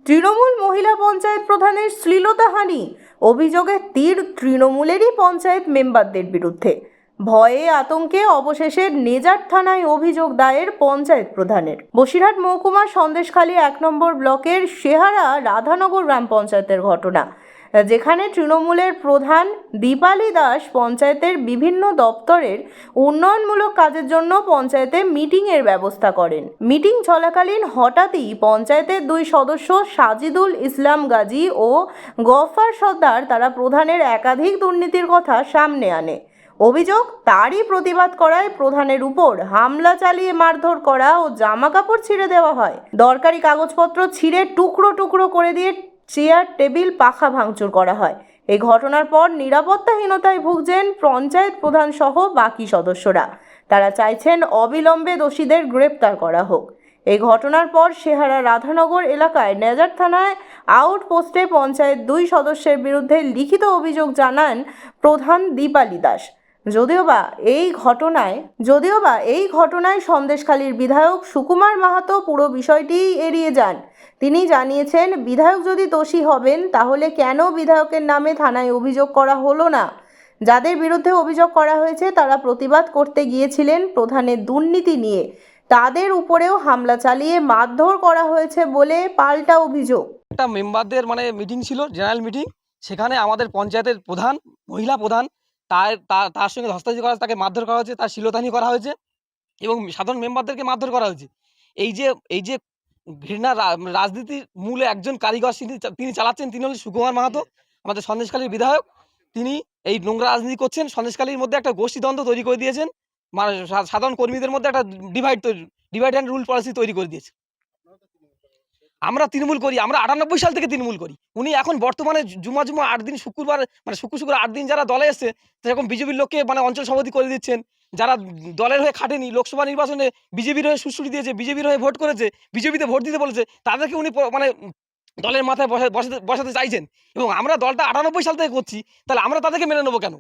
তৃণমূল মহিলা পঞ্চায়েত প্রধানের শ্লীলতাহানি অভিযোগে তীর তৃণমূলেরই পঞ্চায়েত মেম্বারদের বিরুদ্ধে। ভয়ে আতঙ্কে অবশেষে নেজার থানায় অভিযোগ দায়ের পঞ্চায়েত প্রধানের। বসিরহাট মহকুমার সন্দেশখালী 1 নম্বর ব্লকের শেহারা রাধানগর গ্রাম পঞ্চায়েতের ঘটনা, যেখানে তৃণমূলের প্রধান দীপালি দাস পঞ্চায়েতের বিভিন্ন দপ্তরের উন্নয়নমূলক কাজের জন্য পঞ্চায়েতে মিটিংয়ের ব্যবস্থা করেন। মিটিং চলাকালীন হঠাৎই পঞ্চায়েতের 2 সদস্য সাজিদুল ইসলাম গাজী ও গফফার সর্দার তারা প্রধানের একাধিক দুর্নীতির কথা সামনে আনে। অভিযোগ, তারই প্রতিবাদ করায় প্রধানের উপর হামলা চালিয়ে মারধর করা ও জামাকাপড় ছিঁড়ে দেওয়া হয়। দরকারি কাগজপত্র ছিঁড়ে টুকরো টুকরো করে দিয়ে চেয়ার টেবিল পাখা ভাঙচুর করা হয়। এই ঘটনার পর নিরাপত্তাহীনতায় ভুগছেন পঞ্চায়েত প্রধান সহ বাকি সদস্যরা। তারা চাইছেন অবিলম্বে দোষীদের গ্রেপ্তার করা হোক। এই ঘটনার পর শেহারা রাধানগর এলাকায় নেজার থানায় আউটপোস্টে পঞ্চায়েত 2 সদস্যের বিরুদ্ধে লিখিত অভিযোগ জানান প্রধান দীপালি দাস। যদিও বা এই ঘটনায় সন্দেশখালীর বিধায়ক সুকুমার মাহাতো পুরো বিষয়টি এড়িয়ে যান। তিনি জানিয়েছেন, বিধায়ক যদি দোষী হবেন তাহলে কেন বিধায়কের নামে থানায় অভিযোগ করা হলো না? যাদের বিরুদ্ধে অভিযোগ করা হয়েছে তারা প্রতিবাদ করতে গিয়েছিলেন প্রধানের দুর্নীতি নিয়ে, তাদের উপরেও হামলা চালিয়ে মারধর করা হয়েছে বলে পাল্টা অভিযোগ। একটা মেম্বারদের মিটিং ছিল, জেনারেল মিটিং। সেখানে আমাদের পঞ্চায়েতের প্রধান, মহিলা প্রধান, তার সঙ্গে ধস্তাধস্তি করা হয়েছে, তাকে মারধর করা হয়েছে, তার শ্লীলতাহানি করা হয়েছে এবং সাধারণ মেম্বারদেরকে মারধর করা হয়েছে। এই যে ঘৃণা রাজনীতির মূলে একজন কারিগর তিনি চালাচ্ছেন, তিনি হলেন সুকুমার মাহাতো, আমাদের সন্দেশখালীর বিধায়ক। তিনি এই নোংরা রাজনীতি করছেন, সন্দেশখালীর মধ্যে একটা গোষ্ঠীদ্বন্দ্ব তৈরি করে দিয়েছেন, সাধারণ কর্মীদের মধ্যে একটা ডিভাইড অ্যান্ড রুল পলিসি তৈরি করে দিয়েছে। আমরা তৃণমূল করি, আমরা 98 সাল থেকে তৃণমূল করি। উনি এখন বর্তমানে জুমা 8 দিন, শুক্রবার শুক্র 8 দিন যারা দলে এসছে, সেরকম বিজেপির লোককে অঞ্চল সভাপতি করে দিচ্ছেন। যারা দলের হয়ে খাটেনি, লোকসভা নির্বাচনে বিজেপির হয়ে সুশ্রুতি দিয়েছে, বিজেপির হয়ে ভোট করেছে, বিজেপিতে ভোট দিতে বলেছে, তাদেরকে উনি দলের মাথায় বসাতে চাইছেন। এবং আমরা দলটা 98 সাল থেকে করছি, তাহলে আমরা তাদেরকে মেনে নেবো কেন?